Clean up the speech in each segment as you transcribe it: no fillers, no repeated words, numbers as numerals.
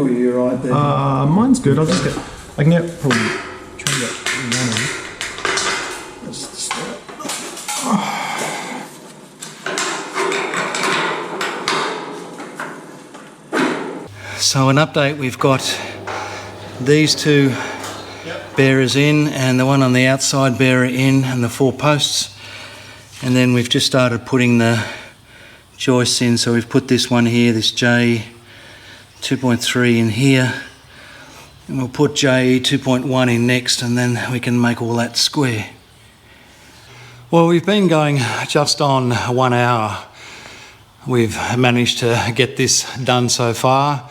or are you right there? Mine's good. I'll just I can get probably change that one on. So an update, we've got these two bearers in and the one on the outside bearer in and the 4 posts. And then we've just started putting the joists in. So we've put this one here, this J 2.3 in here. And we'll put J 2.1 in next, and then we can make all that square. Well, we've been going just on 1 hour. We've managed to get this done so far.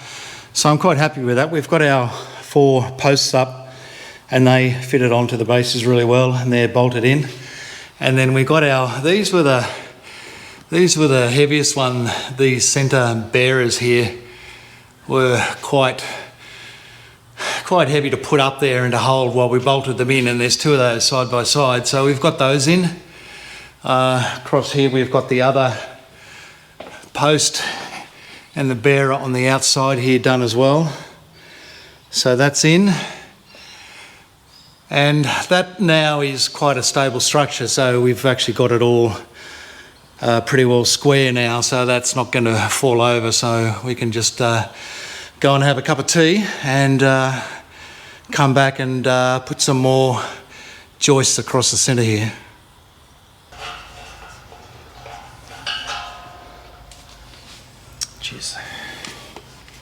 So I'm quite happy with that. We've got our 4 posts up and they fitted onto the bases really well and they're bolted in. And then we got our, these were the heaviest one. These centre bearers here were quite heavy to put up there and to hold while we bolted them in, and there's 2 of those side by side. So we've got those in. Across here we've got the other post and the bearer on the outside here done as well. So that's in. And that now is quite a stable structure, so we've actually got it all pretty well square now, so that's not going to fall over, so we can just go and have a cup of tea and come back and put some more joists across the centre here. Jeez.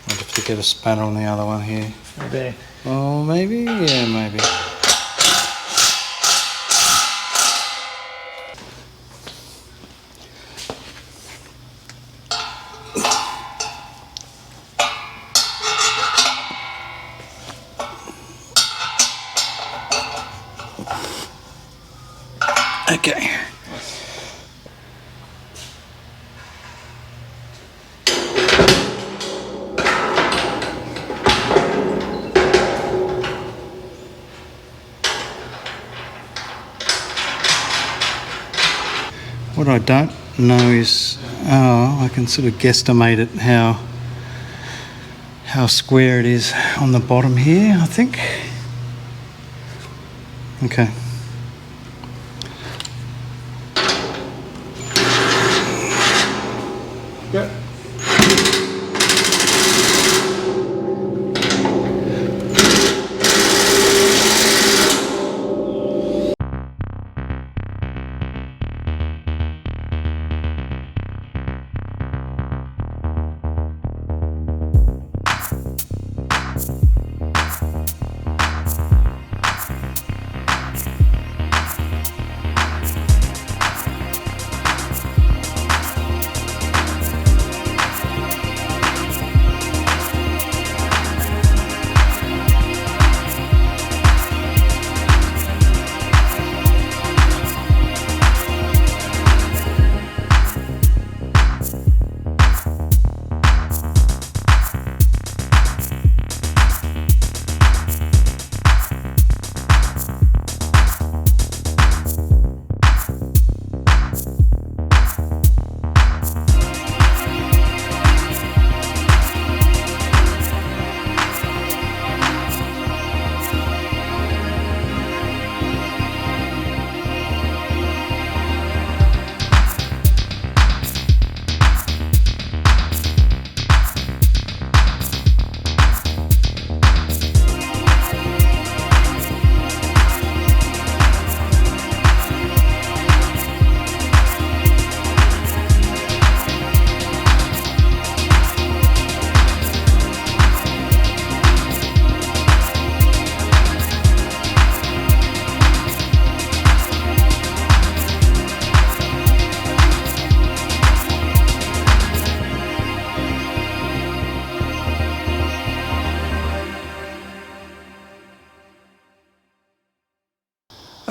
I'll have to get a spanner on the other one here. There. Oh, maybe? Yeah, maybe. Okay. What I don't know is, I can sort of guesstimate it how square it is on the bottom here, I think. Okay. Yep.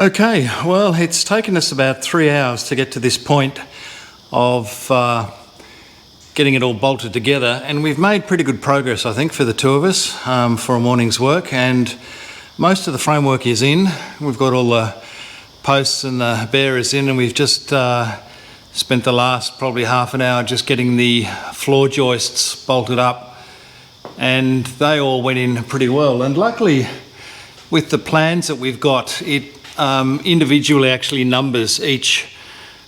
Okay, well, it's taken us about 3 hours to get to this point of getting it all bolted together, and we've made pretty good progress, I think, for the 2 of us for a morning's work, and most of the framework is in. We've got all the posts and the bearers in, and we've just spent the last probably half an hour just getting the floor joists bolted up and they all went in pretty well. And luckily, with the plans that we've got, it individually actually numbers each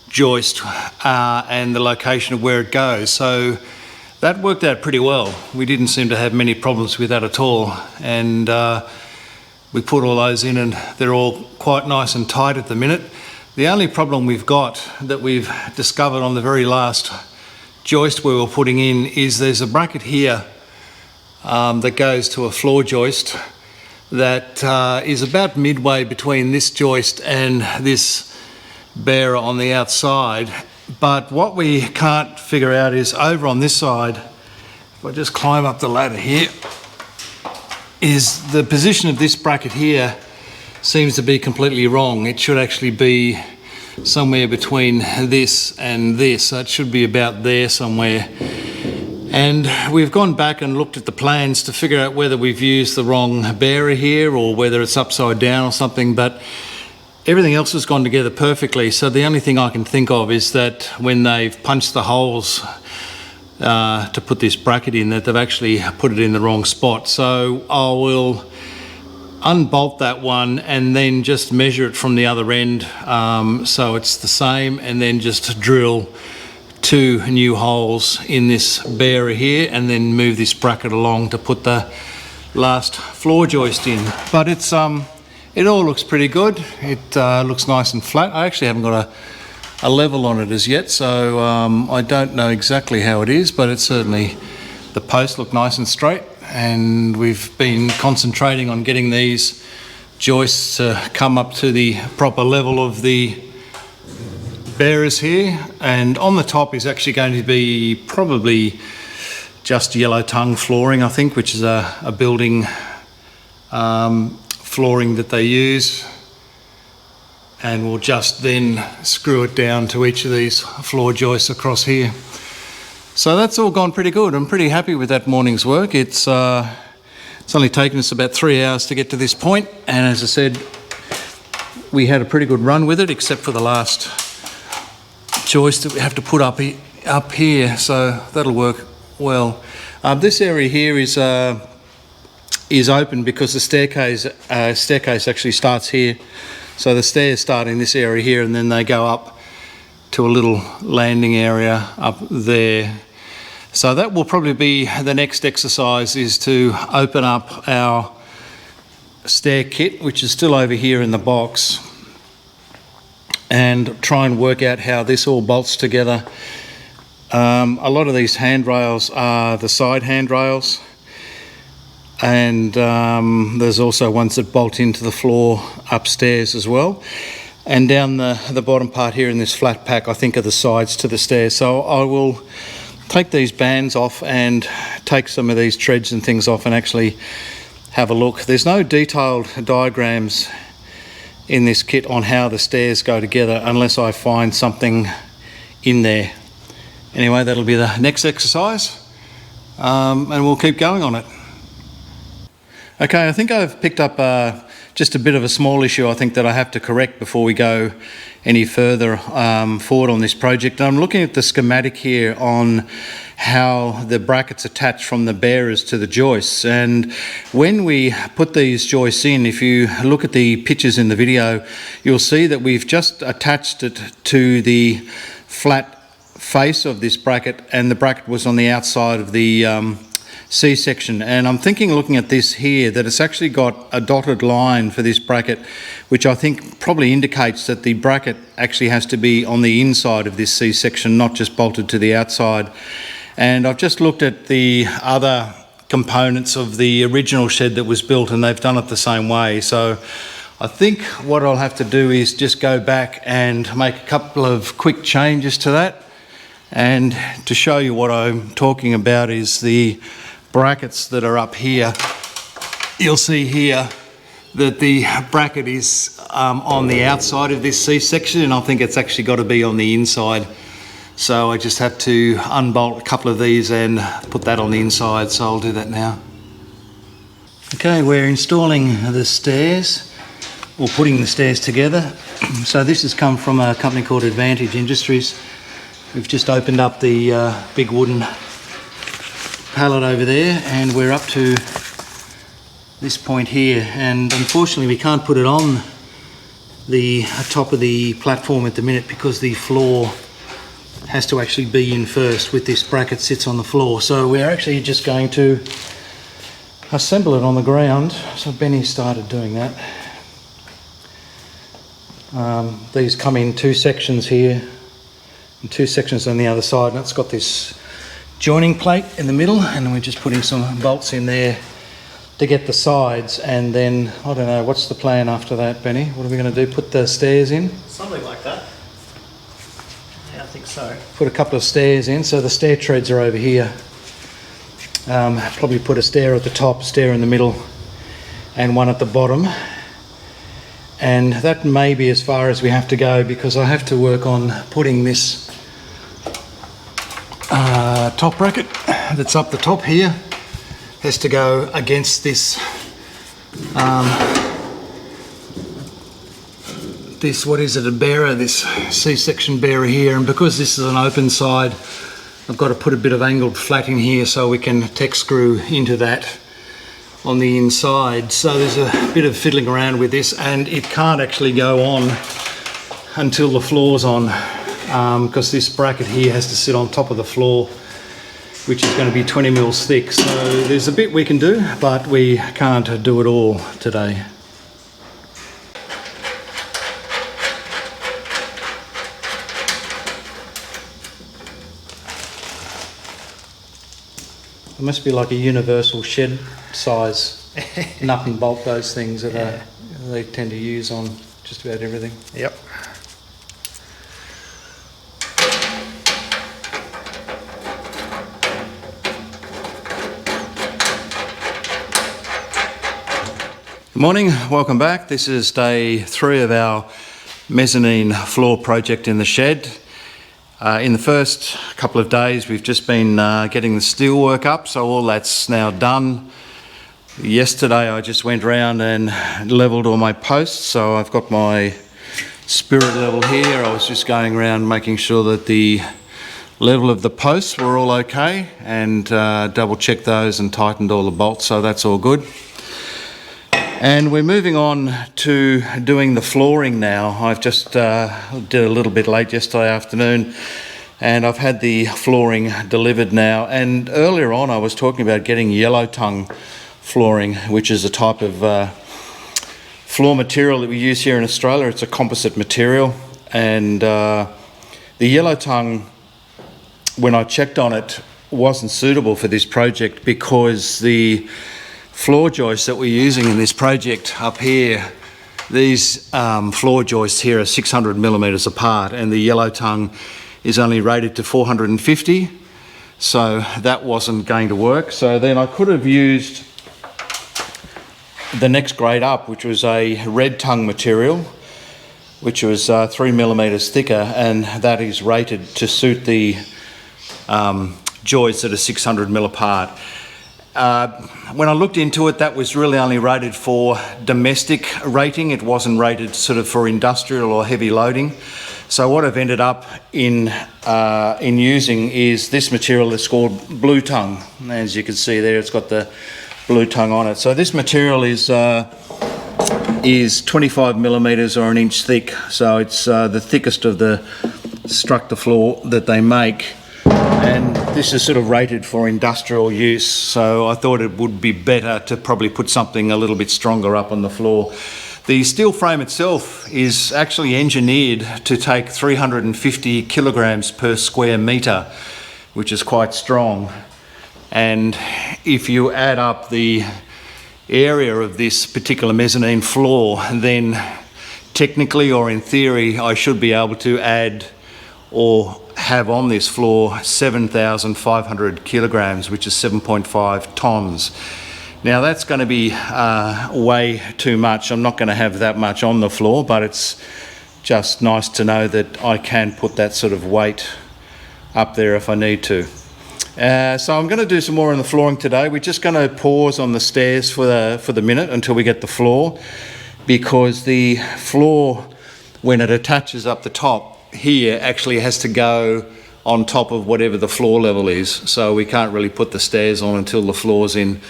joist and the location of where it goes. So that worked out pretty well. We didn't seem to have many problems with that at all. And we put all those in and they're all quite nice and tight at the minute. The only problem we've got that we've discovered on the very last joist we were putting in is there's a bracket here that goes to a floor joist that is about midway between this joist and this bearer on the outside. But what we can't figure out is over on this side, if I just climb up the ladder here, is the position of this bracket here seems to be completely wrong. It should actually be somewhere between this and this, so it should be about there somewhere. And we've gone back and looked at the plans to figure out whether we've used the wrong bearer here or whether it's upside down or something, but everything else has gone together perfectly. So the only thing I can think of is that when they've punched the holes to put this bracket in, that they've actually put it in the wrong spot. So I will unbolt that one and then just measure it from the other end so it's the same, and then just drill 2 new holes in this bearer here and then move this bracket along to put the last floor joist in. But it's it all looks pretty good. It looks nice and flat. I actually haven't got a level on it as yet, so I don't know exactly how it is, but it's certainly, the posts look nice and straight, and we've been concentrating on getting these joists to come up to the proper level of the bearers here. And on the top is actually going to be probably just yellow tongue flooring, I think, which is a building flooring that they use, and we'll just then screw it down to each of these floor joists across here. So that's all gone pretty good. I'm pretty happy with that morning's work. It's only taken us about 3 hours to get to this point, and as I said, we had a pretty good run with it, except for the last joist that we have to put up here, so that'll work well. This area here is open because the staircase actually starts here. So the stairs start in this area here, and then they go up to a little landing area up there. So that will probably be the next exercise, is to open up our stair kit, which is still over here in the box, and try and work out how this all bolts together. A lot of these handrails are the side handrails, and there's also ones that bolt into the floor upstairs as well. And down the bottom part here in this flat pack, I think, are the sides to the stairs. So I will take these bands off and take some of these treads and things off and actually have a look. There's no detailed diagrams in this kit on how the stairs go together unless I find something in there. Anyway, that'll be the next exercise, and we'll keep going on it. Okay, I think I've picked up just a bit of a small issue, I think, that I have to correct before we go any further forward on this project. I'm looking at the schematic here on how the brackets attach from the bearers to the joists, and when we put these joists in, if you look at the pictures in the video, you'll see that we've just attached it to the flat face of this bracket, and the bracket was on the outside of the C-section. And I'm thinking, looking at this here, that it's actually got a dotted line for this bracket, which I think probably indicates that the bracket actually has to be on the inside of this C-section, not just bolted to the outside. And I've just looked at the other components of the original shed that was built, and they've done it the same way. So I think what I'll have to do is just go back and make a couple of quick changes to that. And to show you what I'm talking about is the brackets that are up here. You'll see here that the bracket is on the outside of this C-section, and I think it's actually got to be on the inside. So I just have to unbolt a couple of these and put that on the inside, so I'll do that now. Okay, we're installing the stairs, or putting the stairs together. So this has come from a company called Advantage Industries. We've just opened up the big wooden pallet over there, and we're up to this point here, and unfortunately we can't put it on the top of the platform at the minute because the floor has to actually be in first with this bracket sits on the floor. So we're actually just going to assemble it on the ground. So Benny started doing that. These come in two sections here and two sections on the other side, and it's got this joining plate in the middle, and we're just putting some bolts in there to get the sides, and then I don't know, what's the plan after that, Benny? What are we going to do? Put the stairs in? Something like that. Yeah, I think so. Put a couple of stairs in, so the stair treads are over here. Probably put a stair at the top, stair in the middle, and one at the bottom. And that may be as far as we have to go, because I have to work on putting this top bracket that's up the top here. Has to go against this this, what is it, a bearer, this C-section bearer here, and because this is an open side, I've got to put a bit of angled flat in here so we can tech screw into that on the inside. So there's a bit of fiddling around with this, and it can't actually go on until the floor's on, because this bracket here has to sit on top of the floor, which is going to be 20 mils thick. So there's a bit we can do, but we can't do it all today. It must be like a universal shed size nut and bolt, those things that they tend to use on just about everything. Yep. Good morning, welcome back. This is day 3 of our mezzanine floor project in the shed. In the first couple of days we've just been getting the steel work up, so all that's now done. Yesterday I just went round and levelled all my posts, so I've got my spirit level here. I was just going around making sure that the level of the posts were all okay, and double checked those and tightened all the bolts, so that's all good. And we're moving on to doing the flooring now. I've just did a little bit late yesterday afternoon, and I've had the flooring delivered now. And earlier on I was talking about getting yellow tongue flooring, which is a type of floor material that we use here in Australia. It's a composite material, and the yellow tongue, when I checked on it, wasn't suitable for this project because the floor joists that we're using in this project up here, these floor joists here are 600 millimeters apart, and the yellow tongue is only rated to 450, so that wasn't going to work. So then I could have used the next grade up, which was a red tongue material, which was 3 millimeters thicker, and that is rated to suit the joists that are 600 mil apart. When I looked into it, that was really only rated for domestic rating. It wasn't rated sort of for industrial or heavy loading. So what I've ended up in using is this material that's called blue tongue. As you can see there, it's got the blue tongue on it. So this material is 25 millimeters or an inch thick. So it's the thickest of the structure floor that they make. And this is sort of rated for industrial use, so I thought it would be better to probably put something a little bit stronger up on the floor. The steel frame itself is actually engineered to take 350 kilograms per square metre, which is quite strong. And if you add up the area of this particular mezzanine floor, then technically or in theory I should be able to add or have on this floor 7,500 kilograms, which is 7.5 tons. Now that's going to be way too much. I'm not going to have that much on the floor, but it's just nice to know that I can put that sort of weight up there if I need to. So I'm going to do some more on the flooring today. We're just going to pause on the stairs for the minute until we get the floor, because the floor, when it attaches up the top here, actually has to go on top of whatever the floor level is, so we can't really put the stairs on until the floor's in.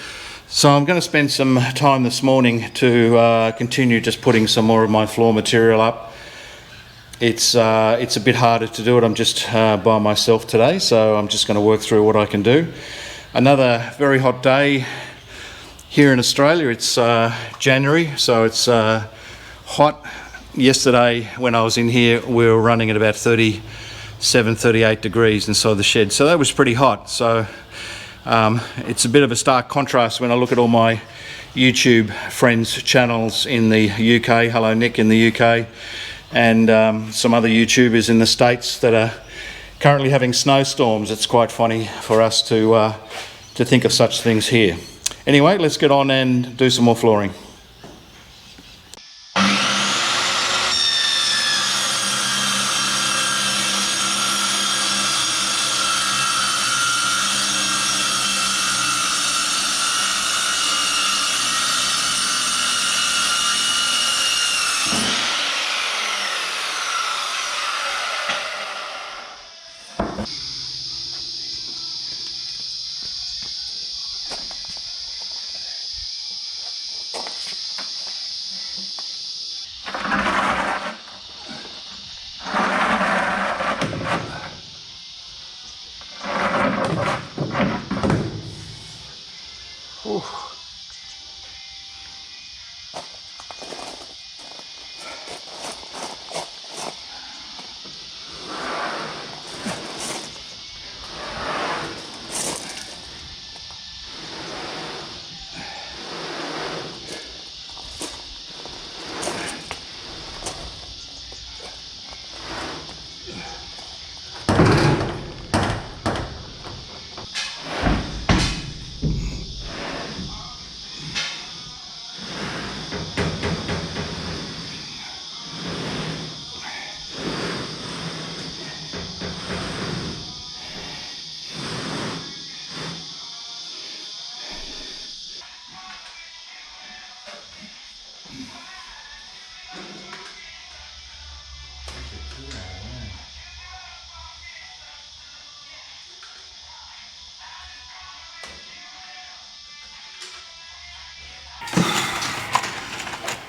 So I'm going to spend some time this morning to continue just putting some more of my floor material up. It's a bit harder to do it. I'm just by myself today, so I'm just going to work through what I can do. Another very hot day here in Australia. It's January, so it's hot. Yesterday when I was in here, we were running at about 37, 38 degrees inside the shed, so that was pretty hot. So it's a bit of a stark contrast when I look at all my YouTube friends' channels in the UK. Hello Nick in the UK, and some other YouTubers in the States that are currently having snowstorms. It's quite funny for us to think of such things here. Anyway, let's get on and do some more flooring.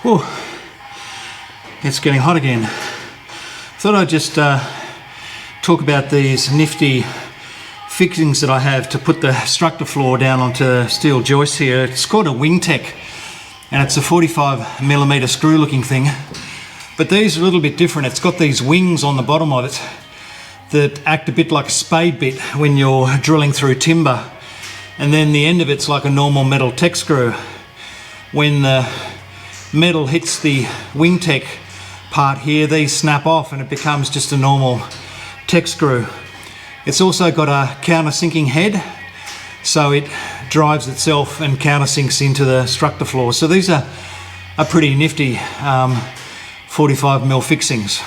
Whew. It's getting hot again. Thought I'd just talk about these nifty fixings that I have to put the structure floor down onto steel joists here. It's called a Wingtech, and it's a 45mm screw looking thing, but these are a little bit different. It's got these wings on the bottom of it that act a bit like a spade bit when you're drilling through timber, and then the end of it's like a normal metal tech screw. When the metal hits the Wingtech part here, these snap off and it becomes just a normal tech screw. It's also got a countersinking head, so it drives itself and countersinks into the structure floor. So these are pretty nifty 45mm fixings.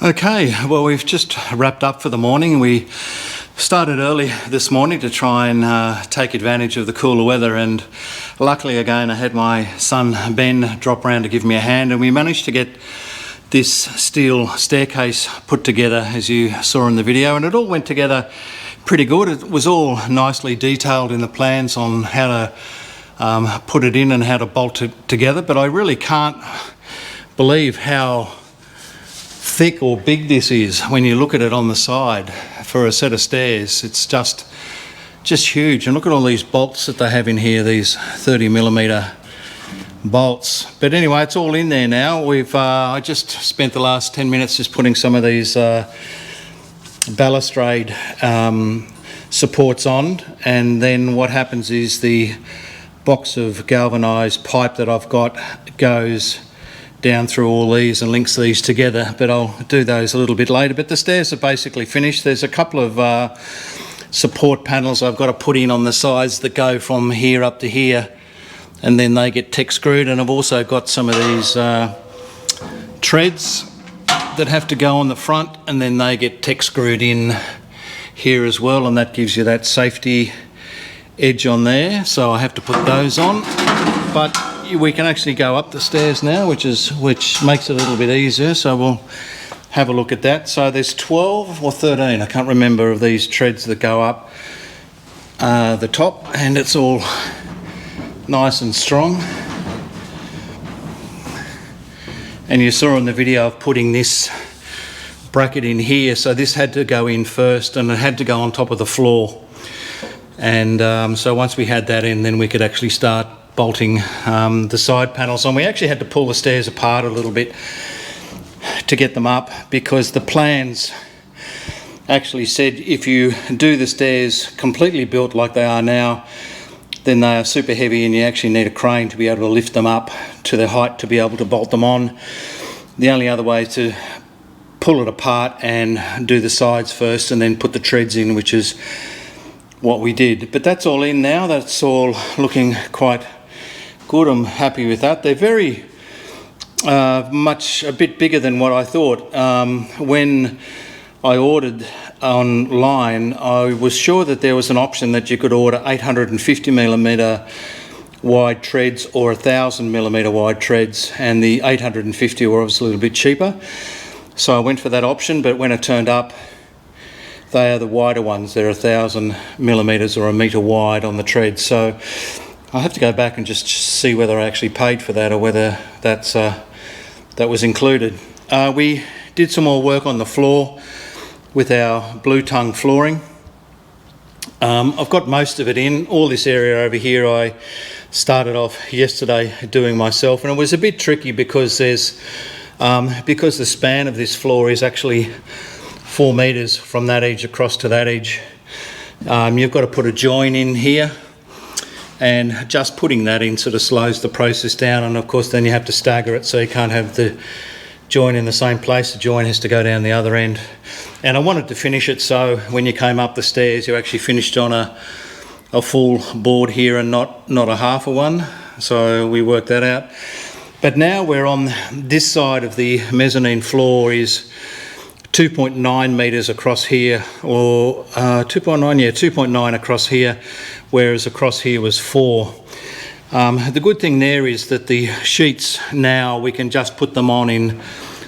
Okay, well, we've just wrapped up for the morning. We started early this morning to try and take advantage of the cooler weather, and luckily again I had my son Ben drop around to give me a hand, and we managed to get this steel staircase put together as you saw in the video, and it all went together pretty good. It was all nicely detailed in the plans on how to put it in and how to bolt it together, but I really can't believe how thick or big this is when you look at it on the side for a set of stairs. It's just huge, and look at all these bolts that they have in here, these 30mm bolts. But anyway, it's all in there now. I just spent the last 10 minutes just putting some of these balustrade supports on, and then what happens is the box of galvanised pipe that I've got goes down through all these and links these together, but I'll do those a little bit later. But the stairs are basically finished. There's a couple of support panels I've got to put in on the sides that go from here up to here, and then they get tech screwed, and I've also got some of these treads that have to go on the front, and then they get tech screwed in here as well, and that gives you that safety edge on there, so I have to put those on. But we can actually go up the stairs now, which makes it a little bit easier, so we'll have a look at that. So there's 12 or 13, I can't remember, of these treads that go up the top, and it's all nice and strong. And you saw in the video of putting this bracket in here, so this had to go in first and it had to go on top of the floor, and so once we had that in, then we could actually start bolting the side panels on. We actually had to pull the stairs apart a little bit to get them up, because the plans actually said if you do the stairs completely built like they are now, then they are super heavy and you actually need a crane to be able to lift them up to the height to be able to bolt them on. The only other way is to pull it apart and do the sides first and then put the treads in, which is what we did. But that's all in now. That's all looking quite good. I'm happy with that. They're very a bit bigger than what I thought. When I ordered online, I was sure that there was an option that you could order 850mm wide treads or 1000mm wide treads, and the 850 were obviously a little bit cheaper, so I went for that option. But when it turned up, they are the wider ones. They're 1000mm or a metre wide on the treads, so I'll have to go back and just see whether I actually paid for that or whether that was included. We did some more work on the floor with our blue tongue flooring. I've got most of it in. All this area over here I started off yesterday doing myself, and it was a bit tricky because because the span of this floor is actually 4 metres from that edge across to that edge. You've got to put a join in here, and just putting that in sort of slows the process down, and of course then you have to stagger it, so you can't have the join in the same place. The join has to go down the other end, and I wanted to finish it so when you came up the stairs you actually finished on a full board here and not a half a one, so we worked that out. But now we're on this side of the mezzanine floor is 2.9 metres across here, or 2.9 across here, whereas across here was 4. The good thing there is that the sheets now, we can just put them on in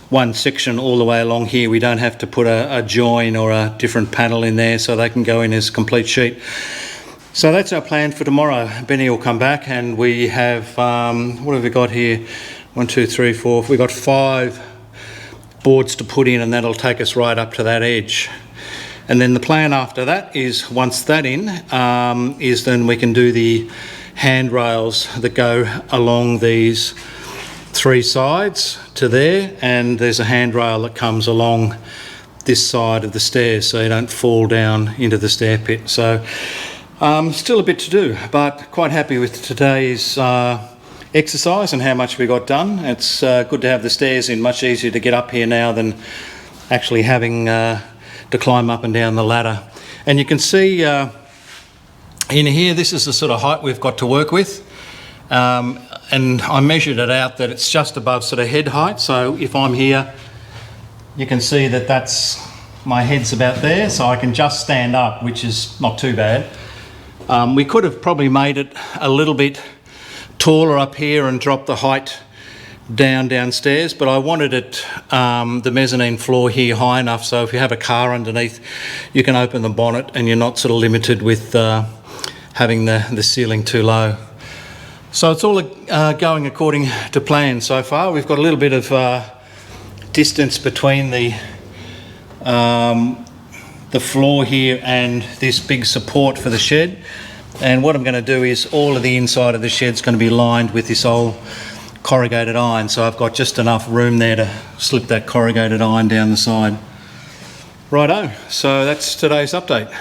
one section all the way along here. We don't have to put a join or a different panel in there, so they can go in as a complete sheet. So that's our plan for tomorrow. Benny will come back, and we have, what have we got here? 1, 2, 3, 4. We've got 5 boards to put in, and that'll take us right up to that edge. And then the plan after that is, once that in, is then we can do the handrails that go along these 3 sides to there, and there's a handrail that comes along this side of the stairs so you don't fall down into the stair pit. So still a bit to do, but quite happy with today's exercise and how much we got done. It's good to have the stairs in. Much easier to get up here now than actually having to climb up and down the ladder. And you can see in here, this is the sort of height we've got to work with, and I measured it out that it's just above sort of head height. So if I'm here you can see that my head's about there, so I can just stand up, which is not too bad. We could have probably made it a little bit taller up here and dropped the height downstairs, but I wanted it, the mezzanine floor here high enough so if you have a car underneath, you can open the bonnet and you're not sort of limited with having the ceiling too low. So it's all going according to plan so far. We've got a little bit of distance between the floor here and this big support for the shed, and what I'm going to do is all of the inside of the shed is going to be lined with this old corrugated iron, so I've got just enough room there to slip that corrugated iron down the side. Righto, so that's today's update.